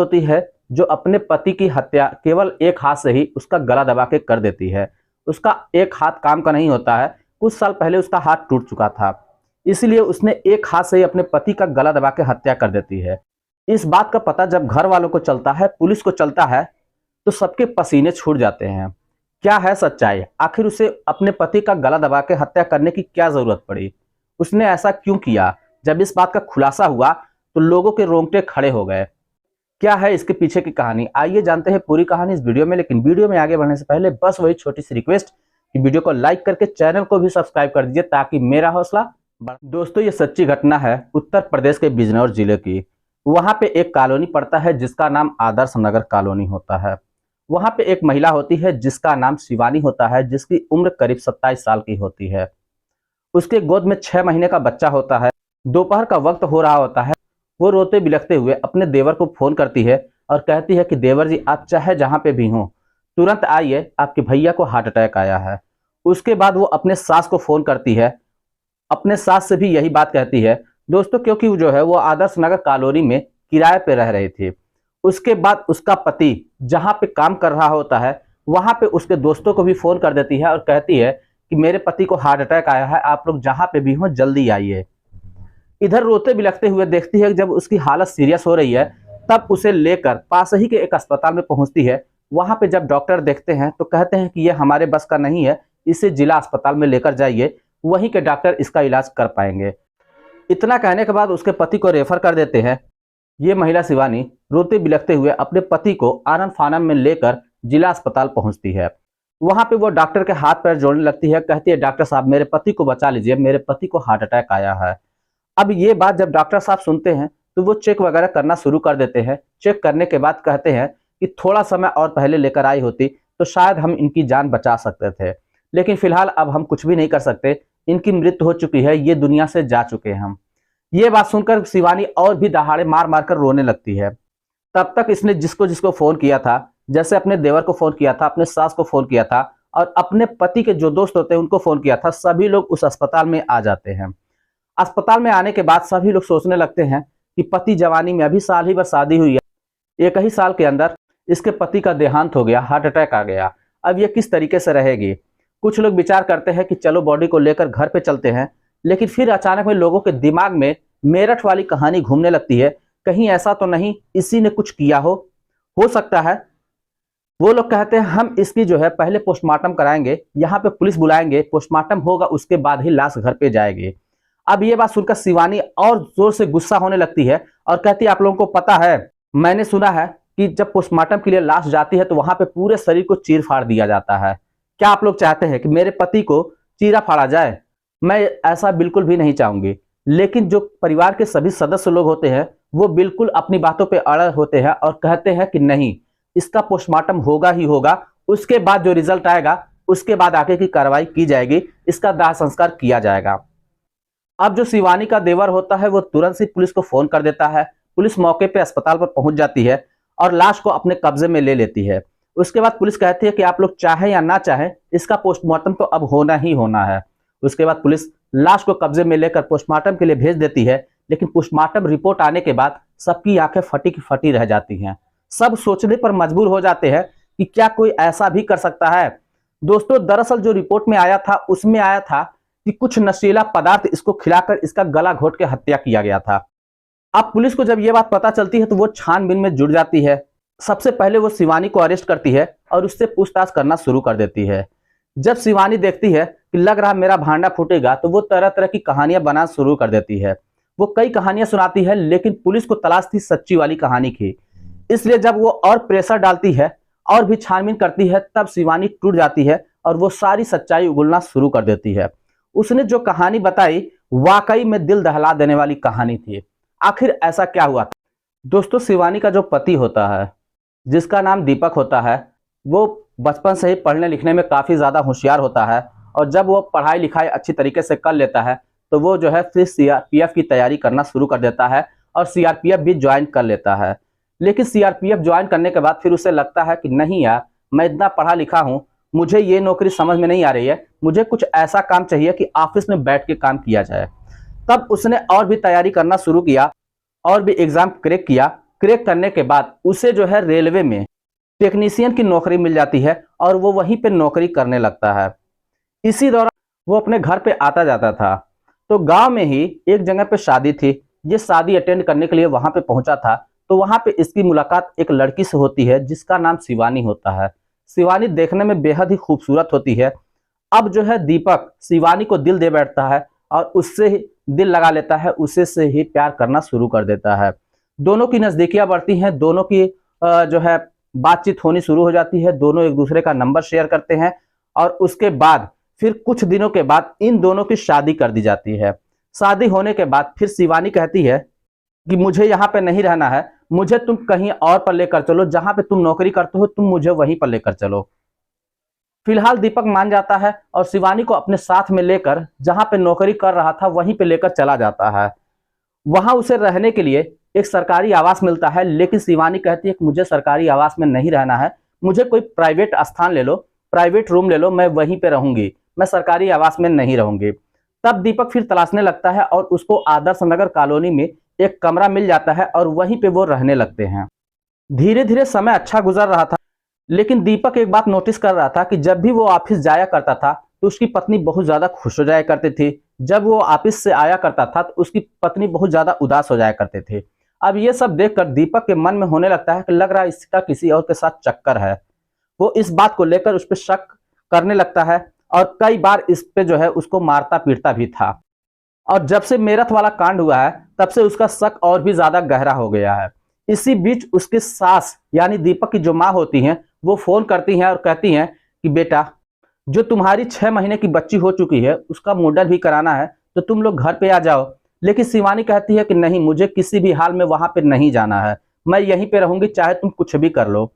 होती है जो अपने पति की हत्या केवल एक हाथ से ही उसका गला दबा के कर देती है। उसका एक हाथ काम का नहीं होता है। कुछ साल पहले उसका हाथ टूट चुका था, इसलिए उसने एक हाथ से ही अपने पति का गला दबा के हत्या कर देती है। इस बात का पता जब घर वालों को चलता है, पुलिस को चलता है, तो सबके पसीने छूट जाते हैं। क्या है सच्चाई? आखिर उसे अपने पति का गला दबा के हत्या करने की क्या जरूरत पड़ी? उसने ऐसा क्यों किया? जब इस बात का खुलासा हुआ तो लोगों के रोंगटे खड़े हो गए। क्या है इसके पीछे की कहानी? आइए जानते हैं पूरी कहानी इस वीडियो में। लेकिन वीडियो में आगे बढ़ने से पहले बस वही छोटी सी रिक्वेस्ट कि वीडियो को लाइक करके चैनल को भी सब्सक्राइब कर दीजिए ताकि मेरा हौसला बढ़े। दोस्तों, ये सच्ची घटना है उत्तर प्रदेश के बिजनौर जिले की। वहां पे एक कॉलोनी पड़ता है जिसका नाम आदर्श नगर कॉलोनी होता है। वहां पे एक महिला होती है जिसका नाम शिवानी होता है, जिसकी उम्र करीब 27 साल की होती है। उसके गोद में 6 महीने का बच्चा होता है। दोपहर का वक्त हो रहा होता है। वो रोते बिलखते हुए अपने देवर को फोन करती है और कहती है कि देवर जी, आप चाहे जहां पे भी हों तुरंत आइए, आपके भैया को हार्ट अटैक आया है। उसके बाद वो अपने सास को फोन करती है। अपने सास से भी यही बात कहती है दोस्तों, क्योंकि वो जो है वो आदर्श नगर कॉलोनी में किराए पे रह रहे थे। उसके बाद उसका पति जहां पे काम कर रहा होता है वहां पे उसके दोस्तों को भी फोन कर देती है और कहती है कि मेरे पति को हार्ट अटैक आया है, आप लोग जहां पे भी हो जल्दी आइए। इधर रोते बिलखते हुए देखती है कि जब उसकी हालत सीरियस हो रही है तब उसे लेकर पास ही के एक अस्पताल में पहुंचती है। वहां पे जब डॉक्टर देखते हैं तो कहते हैं कि ये हमारे बस का नहीं है, इसे जिला अस्पताल में लेकर जाइए, वहीं के डॉक्टर इसका इलाज कर पाएंगे। इतना कहने के बाद उसके पति को रेफर कर देते हैं। ये महिला शिवानी रोते बिलखते हुए अपने पति को आनन फानन में लेकर जिला अस्पताल पहुंचती है। वहां पे वो डॉक्टर के हाथ पैर जोड़ने लगती है, कहती है डॉक्टर साहब मेरे पति को बचा लीजिए, मेरे पति को हार्ट अटैक आया है। अब ये बात जब डॉक्टर साहब सुनते हैं तो वो चेक वगैरह करना शुरू कर देते हैं। चेक करने के बाद कहते हैं कि थोड़ा समय और पहले लेकर आई होती तो शायद हम इनकी जान बचा सकते थे, लेकिन फिलहाल अब हम कुछ भी नहीं कर सकते, इनकी मृत्यु हो चुकी है, ये दुनिया से जा चुके हैं हम। ये बात सुनकर शिवानी और भी दहाड़े मार मार कर रोने लगती है। तब तक इसने जिसको जिसको फोन किया था, जैसे अपने देवर को फोन किया था, अपने सास को फोन किया था और अपने पति के जो दोस्त होते हैं उनको फोन किया था, सभी लोग उस अस्पताल में आ जाते हैं। अस्पताल में आने के बाद सभी लोग सोचने लगते हैं कि पति जवानी में, अभी साल ही भर शादी हुई है, एक ही साल के अंदर इसके पति का देहांत हो गया, हार्ट अटैक आ गया, अब ये किस तरीके से रहेगी। कुछ लोग विचार करते हैं कि चलो बॉडी को लेकर घर पे चलते हैं, लेकिन फिर अचानक में लोगों के दिमाग में मेरठ वाली कहानी घूमने लगती है। कहीं ऐसा तो नहीं इसी ने कुछ किया हो सकता है। वो लोग कहते हैं हम इसकी जो है पहले पोस्टमार्टम कराएंगे, यहाँ पे पुलिस बुलाएंगे, पोस्टमार्टम होगा उसके बाद ही लाश घर पे जाएगी। अब ये बात सुनकर शिवानी और जोर से गुस्सा होने लगती है और कहती है आप लोगों को पता है, मैंने सुना है कि जब पोस्टमार्टम के लिए लाश जाती है तो वहां पे पूरे शरीर को चीर फाड़ दिया जाता है। क्या आप लोग चाहते हैं कि मेरे पति को चीरा फाड़ा जाए? मैं ऐसा बिल्कुल भी नहीं चाहूंगी। लेकिन जो परिवार के सभी सदस्य लोग होते हैं वो बिल्कुल अपनी बातों पर अड़े होते हैं और कहते हैं कि नहीं, इसका पोस्टमार्टम होगा ही होगा, उसके बाद जो रिजल्ट आएगा उसके बाद आगे की कार्रवाई की जाएगी, इसका दाह संस्कार किया जाएगा। अब जो शिवानी का देवर होता है वो तुरंत से पुलिस को फोन कर देता है। पुलिस मौके पे अस्पताल पर पहुंच जाती है और लाश को अपने कब्जे में ले लेती है। उसके बाद पुलिस कहती है कि आप लोग चाहें या ना चाहें इसका पोस्टमार्टम तो अब होना ही होना है। उसके बाद पुलिस लाश को कब्जे में लेकर पोस्टमार्टम के लिए भेज देती है। लेकिन पोस्टमार्टम रिपोर्ट आने के बाद सबकी आंखें फटी की फटी रह जाती हैं। सब सोचने पर मजबूर हो जाते हैं कि क्या कोई ऐसा भी कर सकता है। दोस्तों, दरअसल जो रिपोर्ट में आया था उसमें आया था कि कुछ नशीला पदार्थ इसको खिलाकर इसका गला घोट के हत्या किया गया था। अब पुलिस को जब यह बात पता चलती है तो वो छानबीन में जुट जाती है। सबसे पहले वो शिवानी को अरेस्ट करती है और उससे पूछताछ करना शुरू कर देती है। जब शिवानी देखती है कि लग रहा मेरा भांडा फूटेगा तो वो तरह तरह की कहानियां बनाना शुरू कर देती है। वो कई कहानियां सुनाती है, लेकिन पुलिस को तलाश थी सच्ची वाली कहानी की। इसलिए जब वो और प्रेशर डालती है और भी छानबीन करती है तब शिवानी टूट जाती है और वो सारी सच्चाई उगलना शुरू कर देती है। उसने जो कहानी बताई वाकई में दिल दहला देने वाली कहानी थी। आखिर ऐसा क्या हुआ था? दोस्तों, शिवानी का जो पति होता है जिसका नाम दीपक होता है, वो बचपन से ही पढ़ने लिखने में काफ़ी ज़्यादा होशियार होता है और जब वो पढ़ाई लिखाई अच्छी तरीके से कर लेता है तो वो जो है फिर सीआरपीएफ की तैयारी करना शुरू कर देता है और सीआरपीएफ भी ज्वाइन कर लेता है। लेकिन सीआरपीएफ ज्वाइन करने के बाद फिर उसे लगता है कि नहीं यार, मैं इतना पढ़ा लिखा हूँ, मुझे ये नौकरी समझ में नहीं आ रही है, मुझे कुछ ऐसा काम चाहिए कि ऑफिस में बैठ के काम किया जाए। तब उसने और भी तैयारी करना शुरू किया और भी एग्जाम क्रैक किया क्रैक करने के बाद उसे जो है रेलवे में टेक्नीशियन की नौकरी मिल जाती है और वो वहीं पे नौकरी करने लगता है। इसी दौरान वो अपने घर पे आता जाता था। तो गांव में ही एक जगह पे शादी थी। ये शादी अटेंड करने के लिए वहां पे पहुंचा था। तो वहां पे इसकी मुलाकात एक लड़की से होती है जिसका नाम शिवानी होता है। शिवानी देखने में बेहद ही खूबसूरत होती है। अब जो है दीपक शिवानी को दिल दे बैठता है और उससे ही दिल लगा लेता है, उसे से ही प्यार करना शुरू कर देता है। दोनों की नजदीकियां बढ़ती हैं, दोनों की जो है बातचीत होनी शुरू हो जाती है। दोनों एक दूसरे का नंबर शेयर करते हैं और उसके बाद फिर कुछ दिनों के बाद इन दोनों की शादी कर दी जाती है। शादी होने के बाद फिर शिवानी कहती है कि मुझे यहाँ पे नहीं रहना है, मुझे तुम कहीं और पर लेकर चलो, जहां पे तुम नौकरी करते हो तुम मुझे वहीं पर लेकर चलो। फिलहाल दीपक मान जाता है और शिवानी को अपने साथ में लेकर जहां पे नौकरी कर रहा था वहीं पे लेकर चला जाता है। वहां उसे रहने के लिए एक सरकारी आवास मिलता है, लेकिन शिवानी कहती है कि मुझे सरकारी आवास में नहीं रहना है, मुझे कोई प्राइवेट स्थान ले लो, प्राइवेट रूम ले लो, मैं वहीं पे रहूंगी, मैं सरकारी आवास में नहीं रहूंगी। तब दीपक फिर तलाशने लगता है और उसको आदर्श नगर कॉलोनी में एक कमरा मिल जाता है और वहीं पे वो रहने लगते हैं। धीरे धीरे समय अच्छा गुजर रहा था, लेकिन दीपक एक बात नोटिस कर रहा था कि जब भी वो ऑफिस जाया करता था तो उसकी पत्नी बहुत ज्यादा खुश हो जाया करती थी। जब वो ऑफिस से आया करता था तो उसकी पत्नी बहुत ज्यादा उदास हो जाया करते थे। अब ये सब देखकर दीपक के मन में होने लगता है कि लग रहा है इसका किसी और के साथ चक्कर है। वो इस बात को लेकर उस पर शक करने लगता है और कई बार इस पे जो है उसको मारता पीटता भी था। और जब से मेरठ वाला कांड हुआ है तब से उसका शक और भी ज्यादा गहरा हो गया है। इसी बीच उसकी सास यानी दीपक की जो माँ होती हैं वो फोन करती हैं और कहती हैं कि बेटा, जो तुम्हारी 6 महीने की बच्ची हो चुकी है उसका मुंडन भी कराना है तो तुम लोग घर पे आ जाओ। लेकिन शिवानी कहती है कि नहीं, मुझे किसी भी हाल में वहां पे नहीं जाना है, मैं यहीं पे रहूंगी, चाहे तुम कुछ भी कर लो।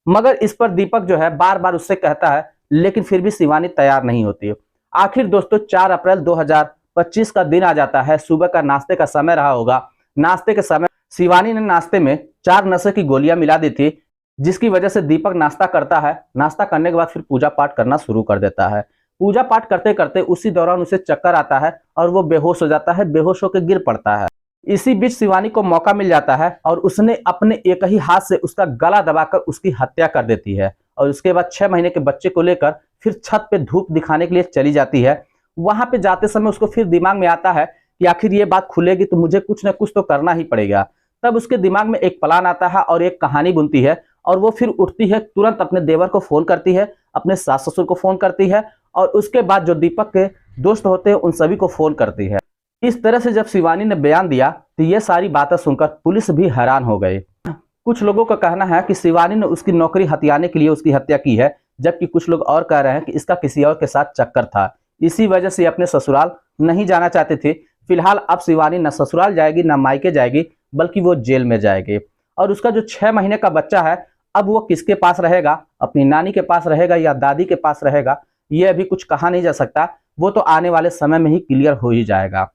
मगर इस पर दीपक जो है बार बार उससे कहता है, लेकिन फिर भी शिवानी तैयार नहीं होती है। आखिर दोस्तों 4 अप्रैल 2025 का दिन आ जाता है। सुबह का नाश्ते का समय रहा होगा। नाश्ते के समय शिवानी ने नाश्ते में 4 नशे की गोलियां मिला दी थी, जिसकी वजह से दीपक नाश्ता करता है। नाश्ता करने के बाद फिर पूजा पाठ करना शुरू कर देता है। पूजा पाठ करते करते उसी दौरान उसे चक्कर आता है और वो बेहोश हो जाता है, बेहोश होकर गिर पड़ता है। इसी बीच शिवानी को मौका मिल जाता है और उसने अपने एक ही हाथ से उसका गला दबाकर उसकी हत्या कर देती है। और उसके बाद 6 महीने के बच्चे को लेकर फिर छत पे धूप दिखाने के लिए चली जाती है। वहां पे जाते समय उसको फिर दिमाग में आता है कि आखिर ये बात खुलेगी तो मुझे कुछ ना कुछ तो करना ही पड़ेगा। तब उसके दिमाग में एक प्लान आता है और एक कहानी बुनती है और वो फिर उठती है, तुरंत अपने देवर को फोन करती है, अपने सास ससुर को फोन करती है और उसके बाद जो दीपक के दोस्त होते हैं उन सभी को फोन करती है। इस तरह से जब शिवानी ने बयान दिया तो ये सारी बातें सुनकर पुलिस भी हैरान हो गई। कुछ लोगों का कहना है कि शिवानी ने उसकी नौकरी हथियाने के लिए उसकी हत्या की है, जबकि कुछ लोग और कह रहे हैं कि इसका किसी और के साथ चक्कर था, इसी वजह से अपने ससुराल नहीं जाना चाहते थे। फिलहाल अब शिवानी न ससुराल जाएगी न मायके जाएगी, बल्कि वो जेल में जाएगी। और उसका जो 6 महीने का बच्चा है अब वो किसके पास रहेगा, अपनी नानी के पास रहेगा या दादी के पास रहेगा, ये अभी कुछ कहा नहीं जा सकता। वो तो आने वाले समय में ही क्लियर हो ही जाएगा।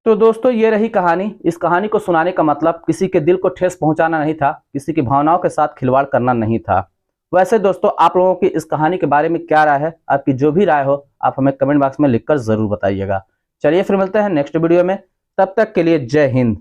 तो दोस्तों ये रही कहानी। इस कहानी को सुनाने का मतलब किसी के दिल को ठेस पहुंचाना नहीं था, किसी की भावनाओं के साथ खिलवाड़ करना नहीं था। वैसे दोस्तों आप लोगों की इस कहानी के बारे में क्या राय है? आपकी जो भी राय हो आप हमें कमेंट बॉक्स में लिखकर जरूर बताइएगा। चलिए फिर मिलते हैं नेक्स्ट वीडियो में, तब तक के लिए जय हिंद।